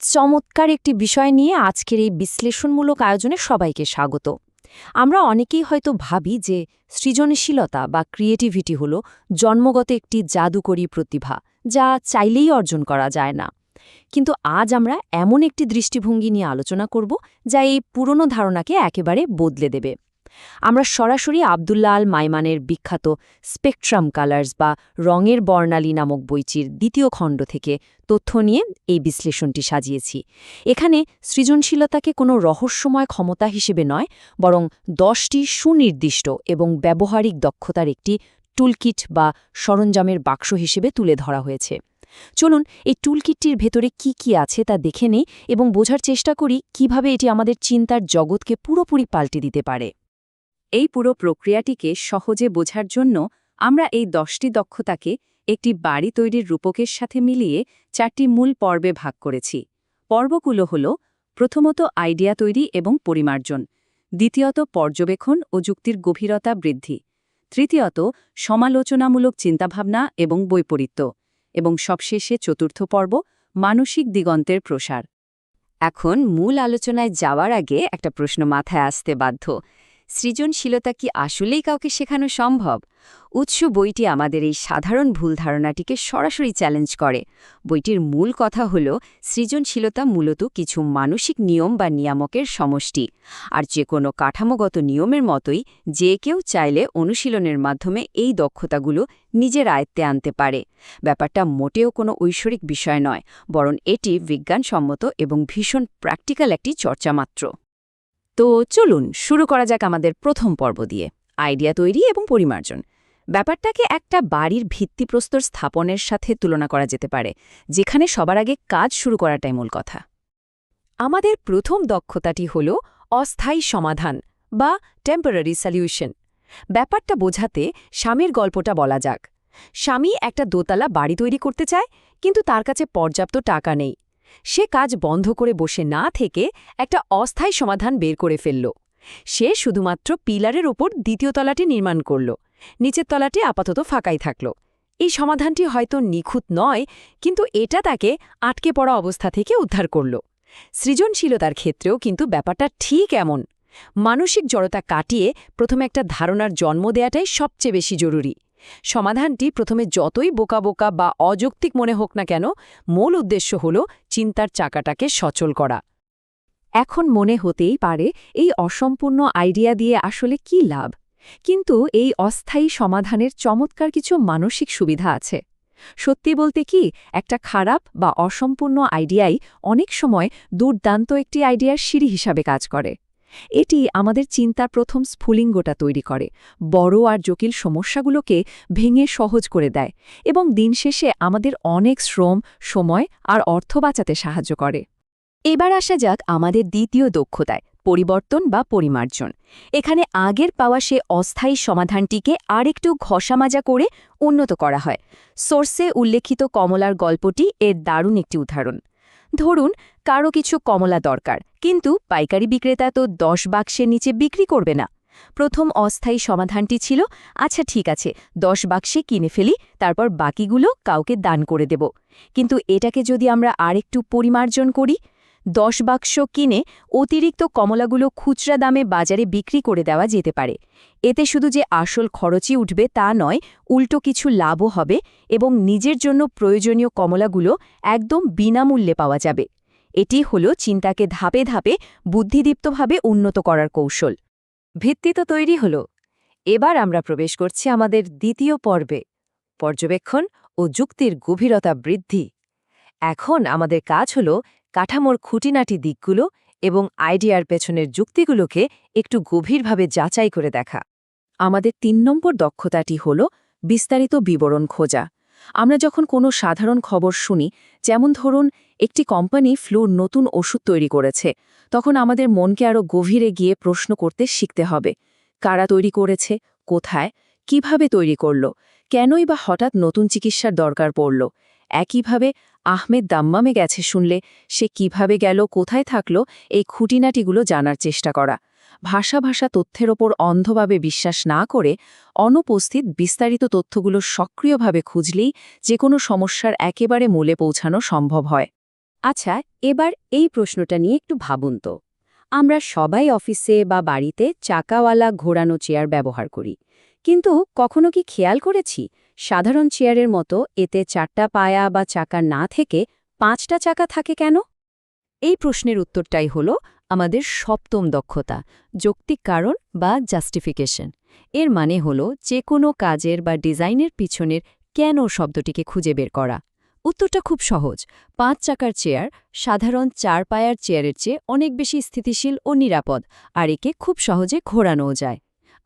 চমৎকার একটি বিষয় নিয়ে আজকের এই বিশ্লেষণমূলক আয়োজনে সবাইকে স্বাগত। আমরা অনেকেই হয়তো ভাবি যে সৃজনশীলতা বা ক্রিয়েটিভিটি হলো জন্মগত একটি জাদুকরী প্রতিভা, যা চাইলেই অর্জন করা যায় না। কিন্তু আজ আমরা এমন একটি দৃষ্টিভঙ্গি নিয়ে আলোচনা করব যা এই পুরনো ধারণাকে একেবারে বদলে দেবে। আমরা সরাসরি আব্দুল্লাহ আল মাইমানের বিখ্যাত স্পেকট্রাম কালার্স বা রঙের বর্ণালী নামক বইটির দ্বিতীয় খণ্ড থেকে তথ্য নিয়ে এই বিশ্লেষণটি সাজিয়েছি। এখানে সৃজনশীলতাকে কোনো রহস্যময় ক্ষমতা হিসেবে নয়, বরং 10টি সুনির্দিষ্ট এবং ব্যবহারিক দক্ষতার একটি টুলকিট বা সরঞ্জামের বাক্স হিসেবে তুলে ধরা হয়েছে। চলুন এই টুলকিটটির ভেতরে কি কি আছে তা দেখে নেই এবং বোঝার চেষ্টা করি কিভাবে এটি আমাদের চিন্তার জগৎকে পুরোপুরি পাল্টে দিতে পারে। এই পুরো প্রক্রিয়াটিকে সহজে বোঝার জন্য আমরা এই 10টি দক্ষতাকে একটি বাড়ি তৈরির রূপকের সাথে মিলিয়ে 4টি মূল পর্বে ভাগ করেছি। পর্বগুলো হল প্রথমত আইডিয়া তৈরি এবং পরিমার্জন, দ্বিতীয়ত পর্যবেক্ষণ ও যুক্তির গভীরতা বৃদ্ধি, তৃতীয়ত সমালোচনামূলক চিন্তাভাবনা এবং বৈপরীত্য, এবং সবশেষে চতুর্থ পর্ব মানসিক দিগন্তের প্রসার। এখন মূল আলোচনায় যাওয়ার আগে একটা প্রশ্ন মাথায় আসতে বাধ্য: সৃজনশীলতা কি আসলেই কাউকে শেখানো সম্ভব? উৎস বইটি আমাদের এই সাধারণ ভুল ধারণাটিকে সরাসরি চ্যালেঞ্জ করে। বইটির মূল কথা হল, সৃজনশীলতা মূলত কিছু মানসিক নিয়ম বা নিয়ামকের সমষ্টি, আর যে কোনো কাঠামোগত নিয়মের মতোই যে কেউ চাইলে অনুশীলনের মাধ্যমে এই দক্ষতাগুলো নিজের আয়ত্তে আনতে পারে। ব্যাপারটা মোটেও কোনো ঐশ্বরিক বিষয় নয়, বরং এটি বিজ্ঞানসম্মত এবং ভীষণ প্র্যাকটিক্যাল একটি চর্চা মাত্র। তো চলুন শুরু করা যাক আমাদের প্রথম পর্ব দিয়ে, আইডিয়া তৈরি এবং পরিমার্জন। ব্যাপারটাকে একটা বাড়ির ভিত্তিপ্রস্তর স্থাপনের সাথে তুলনা করা যেতে পারে, যেখানে সবার আগে কাজ শুরু করাটাই মূল কথা। আমাদের প্রথম দক্ষতাটি হল অস্থায়ী সমাধান বা টেম্পোরারি সলিউশন। ব্যাপারটা বোঝাতে স্বামীর গল্পটা বলা যাক। স্বামী একটা দোতলা বাড়ি তৈরি করতে চায়, কিন্তু তার কাছে পর্যাপ্ত টাকা নেই। সে কাজ বন্ধ করে বসে না থেকে একটা অস্থায়ী সমাধান বের করে ফেলল। সে শুধুমাত্র পিলারের ওপর দ্বিতীয় তলাটি নির্মাণ করল, নিচের তলাটি আপাতত ফাঁকাই থাকল। এই সমাধানটি হয়তো নিখুঁত নয়, কিন্তু এটা তাকে আটকে পড়া অবস্থা থেকে উদ্ধার করল। সৃজনশীলতার ক্ষেত্রেও কিন্তু ব্যাপারটা ঠিক এমন। মানসিক জড়তা কাটিয়ে প্রথমে একটা ধারণার জন্ম দেয়াটাই সবচেয়ে বেশি জরুরি। সমাধানটি প্রথমে যতই বোকা বোকা বা অযৌক্তিক মনে হোক না কেন, মূল উদ্দেশ্য হল চিন্তার চাকাটাকে সচল করা। এখন মনে হতেই পারে, এই অসম্পূর্ণ আইডিয়া দিয়ে আসলে কি লাভ? কিন্তু এই অস্থায়ী সমাধানের চমৎকার কিছু মানসিক সুবিধা আছে। সত্যি বলতে কি, একটা খারাপ বা অসম্পূর্ণ আইডিয়াই অনেক সময় দুর্দান্ত একটি আইডিয়ার সিঁড়ি হিসাবে কাজ করে। এটি আমাদের চিন্তার প্রথম স্ফুলিঙ্গটা তৈরি করে, বড় আর জটিল সমস্যাগুলোকে ভেঙে সহজ করে দেয় এবং দিন শেষে আমাদের অনেক শ্রম, সময় আর অর্থ বাঁচাতে সাহায্য করে। এবার আসা যাক আমাদের দ্বিতীয় দক্ষতায়, পরিবর্তন বা পরিমার্জন। এখানে আগের পাওয়া সে অস্থায়ী সমাধানটিকে আরেকটু ঘষামাজা করে উন্নত করা হয়। সোর্সে উল্লেখিত কমলার গল্পটি এর দারুণ একটি উদাহরণ। ধরুন, কারো কিছু কমলা দরকার, কিন্তু পাইকারি বিক্রেতা তো 10 বাক্সের নিচে বিক্রি করবে না। প্রথম অস্থায়ী সমাধানটি ছিল, আচ্ছা ঠিক আছে, 10 বাক্সে কিনে ফেলি, তারপর বাকিগুলো কাউকে দান করে দেব। কিন্তু এটাকে যদি আমরা আরেকটু পরিমার্জন করি, 10 বাক্স কিনে অতিরিক্ত কমলাগুলো খুচরা দামে বাজারে বিক্রি করে দেওয়া যেতে পারে। এতে শুধু যে আসল খরচই উঠবে তা নয়, উল্টো কিছু লাভও হবে এবং নিজের জন্য প্রয়োজনীয় কমলাগুলো একদম বিনামূল্যে পাওয়া যাবে। এটি হল চিন্তাকে ধাপে ধাপে বুদ্ধিদীপ্তভাবে উন্নত করার কৌশল। ভিত্তি তো তৈরি হল। এবার আমরা প্রবেশ করছি আমাদের দ্বিতীয় পর্বে, পর্যবেক্ষণ ও যুক্তির গভীরতা বৃদ্ধি। এখন আমাদের কাজ হল কাঠামোর খুঁটিনাটি দিকগুলো এবং আইডিয়ার পেছনের যুক্তিগুলোকে একটু গভীরভাবে যাচাই করে দেখা। আমাদের 3 নম্বর দক্ষতাটি হল বিস্তারিত বিবরণ খোঁজা। আমরা যখন কোনো সাধারণ খবর শুনি, যেমন ধরুন একটি কোম্পানি ফ্লুর নতুন ওষুধ তৈরি করেছে, তখন আমাদের মনকে আরও গভীরে গিয়ে প্রশ্ন করতে শিখতে হবে। কারা তৈরি করেছে, কোথায়, কিভাবে তৈরি করল, কেনই বা হঠাৎ নতুন চিকিৎসার দরকার পড়ল। একইভাবে আহমেদ দাম্মামে গেছে শুনলে সে কিভাবে গেল, কোথায় থাকল, এই খুঁটিনাটিগুলো জানার চেষ্টা করা। ভাষা তথ্যের ওপর অন্ধভাবে বিশ্বাস না করে অনুপস্থিত বিস্তারিত তথ্যগুলো সক্রিয়ভাবে খুঁজলেই যে কোনো সমস্যার একেবারে মূলে পৌঁছানো সম্ভব হয়। আচ্ছা, এবার এই প্রশ্নটা নিয়ে একটু ভাবুন তো। আমরা সবাই অফিসে বা বাড়িতে চাকাওয়ালা ঘোরানো চেয়ার ব্যবহার করি, কিন্তু কখনো কি খেয়াল করেছি সাধারণ চেয়ারের মতো এতে 4টা পায়া বা চাকা না থেকে 5টা চাকা থাকে কেন? এই প্রশ্নের উত্তরটাই হলো আমাদের সপ্তম দক্ষতা, যৌক্তিক কারণ বা জাস্টিফিকেশন। এর মানে হলো যে কোনো কাজের বা ডিজাইনের পিছনের কেন শব্দটিকে খুঁজে বের করা। উত্তরটা খুব সহজ। 5 চাকার চেয়ার সাধারণ 4 পায়ার চেয়ারের চেয়ে অনেক বেশি স্থিতিশীল ও নিরাপদ, আর একে খুব সহজে ঘোরানোও যায়।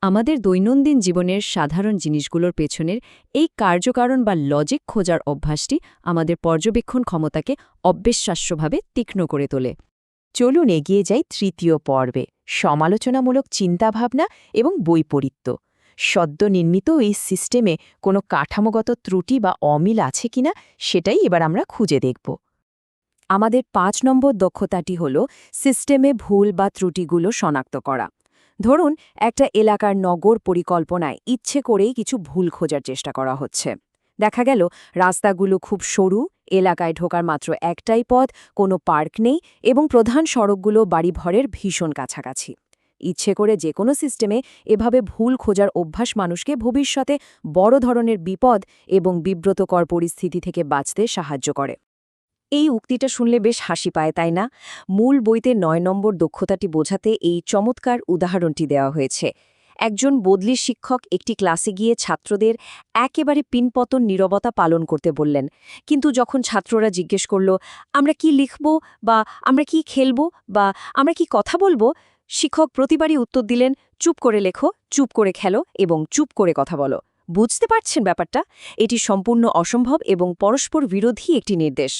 আমাদের দৈনন্দিন জীবনের সাধারণ জিনিসগুলোর পেছনের এই কার্যকারণ বা লজিক খোঁজার অভ্যাসটি আমাদের পর্যবেক্ষণ ক্ষমতাকে অবিশ্বাস্যভাবে তীক্ষ্ণ করে তোলে। চলুন এগিয়ে যাই তৃতীয় পর্বে, সমালোচনামূলক চিন্তাভাবনা এবং বৈপরীত্য। সদ্য নির্মিত এই সিস্টেমে কোনো কাঠামোগত ত্রুটি বা অমিল আছে কিনা সেটাই এবার আমরা খুঁজে দেখব। আমাদের 5 নম্বর দক্ষতাটি হল সিস্টেমে ভুল বা ত্রুটিগুলো শনাক্ত করা। ধরুন, একটা এলাকার নগর পরিকল্পনায় ইচ্ছে করেই কিছু ভুল খোঁজার চেষ্টা করা হচ্ছে। দেখা গেল রাস্তাগুলো খুব সরু, এলাকায় ঢোকার মাত্র একটাই পথ, কোনো পার্ক নেই এবং প্রধান সড়কগুলো বাড়িঘরের ভীষণ কাছাকাছি। ইচ্ছে করে যে কোনো সিস্টেমে এভাবে ভুল খোঁজার অভ্যাস মানুষকে ভবিষ্যতে বড় ধরনের বিপদ এবং বিব্রতকর পরিস্থিতি থেকে বাঁচতে সাহায্য করে। এই উক্তিটা শুনলে বেশ হাসি পায়, তাই না? মূল বইতে 9 নম্বর দক্ষতাটি বোঝাতে এই চমৎকার উদাহরণটি দেওয়া হয়েছে। একজন বদলি শিক্ষক একটি ক্লাসে গিয়ে ছাত্রদের একেবারে পিনপতন নীরবতা পালন করতে বললেন। কিন্তু যখন ছাত্ররা জিজ্ঞেস করল, আমরা কি লিখব, বা আমরা কি খেলব, বা আমরা কি কথা বলবো, শিক্ষক প্রতিবারই উত্তর দিলেন, চুপ করে লেখো, চুপ করে খেলো এবং চুপ করে কথা বলো। বুঝতে পারছেন ব্যাপারটা? এটি সম্পূর্ণ অসম্ভব এবং পরস্পর বিরোধী একটি নির্দেশ।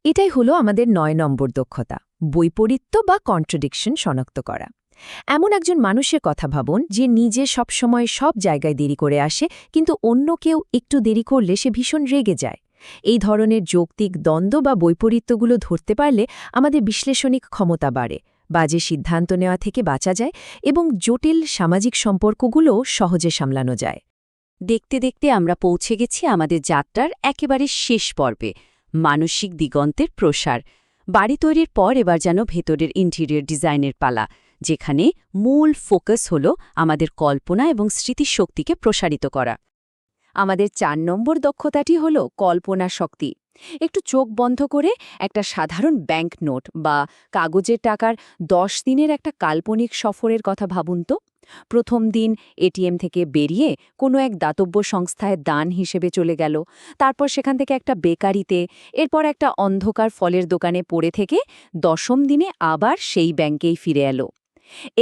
এটাই হলো আমাদের 9 নম্বর দক্ষতা, বৈপরীত্য বা কন্ট্রাডিকশন শনাক্ত করা। এমন একজন মানুষের কথা ভাবুন যে নিজে সবসময় সব জায়গায় দেরি করে আসে, কিন্তু অন্য কেউ একটু দেরি করলে সে ভীষণ রেগে যায়। এই ধরনের যৌক্তিক দ্বন্দ্ব বা বৈপরীত্যগুলো ধরতে পারলে আমাদের বিশ্লেষণিক ক্ষমতা বাড়ে, বাজে সিদ্ধান্ত নেওয়া থেকে বাঁচা যায় এবং জটিল সামাজিক সম্পর্কগুলো সহজে সামলানো যায়। দেখতে দেখতে আমরা পৌঁছে গেছি আমাদের যাত্রার একেবারে শেষ পর্বে, মানসিক দিগন্তের প্রসার। বাড়ি তৈরির পর এবার যেন ভেতরের ইন্টেরিয়র ডিজাইনের পালা, যেখানে মূল ফোকাস হল আমাদের কল্পনা এবং স্মৃতিশক্তিকে প্রসারিত করা। আমাদের 4 নম্বর দক্ষতাটি হল কল্পনা শক্তি। একটু চোখ বন্ধ করে একটা সাধারণ ব্যাংক নোট বা কাগজের টাকার 10 দিনের একটা কাল্পনিক সফরের কথা ভাবুন তো। প্রথম দিন এটিএম থেকে বেরিয়ে কোনো এক দাতব্য সংস্থায় দান হিসেবে চলে গেল, তারপর সেখান থেকে একটা বেকারিতে, এরপর একটা অন্ধকার ফলের দোকানে পড়ে থেকে 10ম দিনে আবার সেই ব্যাংকেই ফিরে এলো।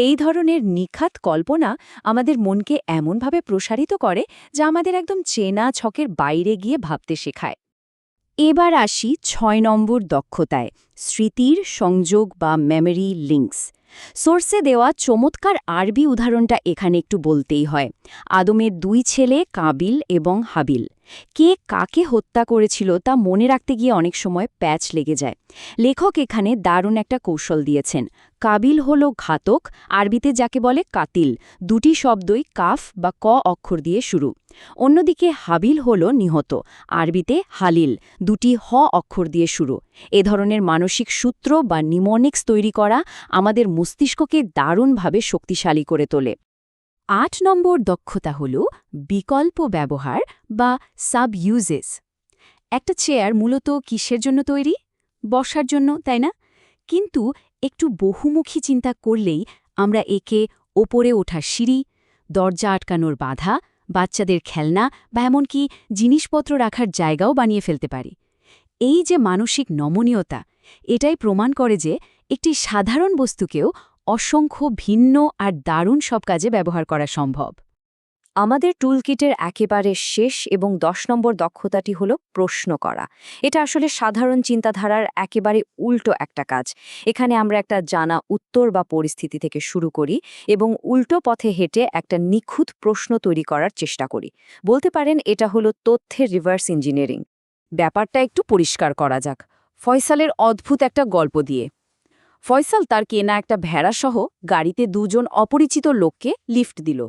এই ধরনের নিখাত কল্পনা আমাদের মনকে এমনভাবে প্রসারিত করে যা আমাদের একদম চেনা ছকের বাইরে গিয়ে ভাবতে শেখায়। এবার আসি 6 নম্বর দক্ষতায়, স্মৃতির সংযোগ বা মেমোরি লিঙ্কস। সোর্সে দেওয়া চমৎকার আরবি উদাহরণটা এখানে একটু বলতেই হয়। আদমের 2 ছেলে কাবিল এবং হাবিল। কে কাকে হত্যা করেছিল তা মনে রাখতে গিয়ে অনেক সময় প্যাচ লেগে যায়। লেখক এখানে দারুণ একটা কৌশল দিয়েছেন। কাবিল হল ঘাতক, আরবিতে যাকে বলে কাতিল, দুটি শব্দই কাফ বা ক অক্ষর দিয়ে শুরু। অন্যদিকে হাবিল হল নিহত, আরবিতে হালিল, দুটি হ অক্ষর দিয়ে শুরু। এ ধরনের মানসিক সূত্র বা নিমোনিক্স তৈরি করা আমাদের মস্তিষ্ককে দারুণভাবে শক্তিশালী করে তোলে। 8 নম্বর দক্ষতা হল বিকল্প ব্যবহার বা সাব ইউজেস। একটা চেয়ার মূলত কিসের জন্য তৈরি? বসার জন্য, তাই না? কিন্তু একটু বহুমুখী চিন্তা করলেই আমরা একে ওপরে ওঠার সিঁড়ি, দরজা আটকানোর বাধা, বাচ্চাদের খেলনা বা এমনকি জিনিসপত্র রাখার জায়গাও বানিয়ে ফেলতে পারি। এই যে মানসিক নমনীয়তা, এটাই প্রমাণ করে যে একটি সাধারণ বস্তুকেও অসংখ্য ভিন্ন আর দারুণ সব কাজে ব্যবহার করা সম্ভব। আমাদের টুলকিটের একেবারে শেষ এবং 10 নম্বর দক্ষতাটি হল প্রশ্ন করা। এটা আসলে সাধারণ চিন্তাধারার একেবারে উল্টো একটা কাজ। এখানে আমরা একটা জানা উত্তর বা পরিস্থিতি থেকে শুরু করি এবং উল্টো পথে হেঁটে একটা নিখুঁত প্রশ্ন তৈরি করার চেষ্টা করি। বলতে পারেন এটা হলো তথ্যের রিভার্স ইঞ্জিনিয়ারিং। ব্যাপারটা একটু পরিষ্কার করা যাক ফয়সালের অদ্ভুত একটা গল্প দিয়ে। ফয়সাল তার কেনা একটা ভেড়াসহ গাড়িতে 2 জন অপরিচিত লোককে লিফট দিল।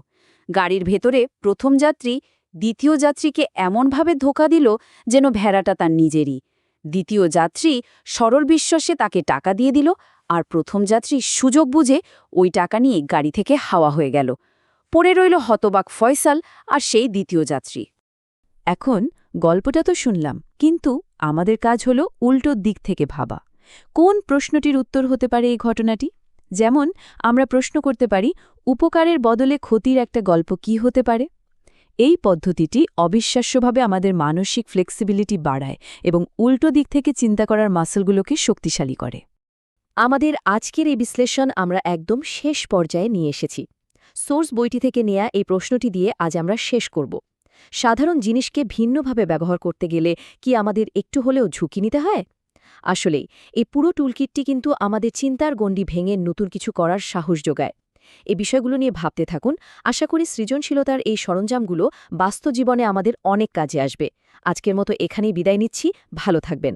গাড়ির ভেতরে প্রথম যাত্রী দ্বিতীয় যাত্রীকে এমনভাবে ধোঁকা দিল যেন ভেড়াটা তার নিজেরই। দ্বিতীয় যাত্রী সরল বিশ্বাসে তাকে টাকা দিয়ে দিল, আর প্রথম যাত্রী সুযোগ বুঝে ওই টাকা নিয়ে গাড়ি থেকে হাওয়া হয়ে গেল। পড়ে রইল হতবাক ফয়সাল আর সেই দ্বিতীয় যাত্রী। এখন গল্পটা তো শুনলাম, কিন্তু আমাদের কাজ হলো উল্টো দিক থেকে ভাবা। কোন প্রশ্নটির উত্তর হতে পারে এই ঘটনাটি? যেমন আমরা প্রশ্ন করতে পারি, উপকারের বদলে ক্ষতির একটা গল্প কি হতে পারে? এই পদ্ধতিটি অবিশ্বাস্যভাবে আমাদের মানসিক ফ্লেক্সিবিলিটি বাড়ায় এবং উল্টো দিক থেকে চিন্তা করার মাসলগুলোকে শক্তিশালী করে। আমাদের আজকের এই বিশ্লেষণ আমরা একদম শেষ পর্যায়ে নিয়ে এসেছি। সোর্স বইটি থেকে নেয়া এই প্রশ্নটি দিয়ে আজ আমরা শেষ করব। সাধারণ জিনিসকে ভিন্নভাবে ব্যবহার করতে গেলে কি আমাদের একটু হলেও ঝুঁকি নিতে হয়? আসলেই এই পুরো টুলকিটটি কিন্তু আমাদের চিন্তার গণ্ডি ভেঙে নতুন কিছু করার সাহস যোগায়। এই বিষয়গুলো নিয়ে ভাবতে থাকুন। আশা করি সৃজনশীলতার এই সরঞ্জামগুলো বাস্তব জীবনে আমাদের অনেক কাজে আসবে। আজকের মতো এখানেই বিদায় নিচ্ছি। ভালো থাকবেন।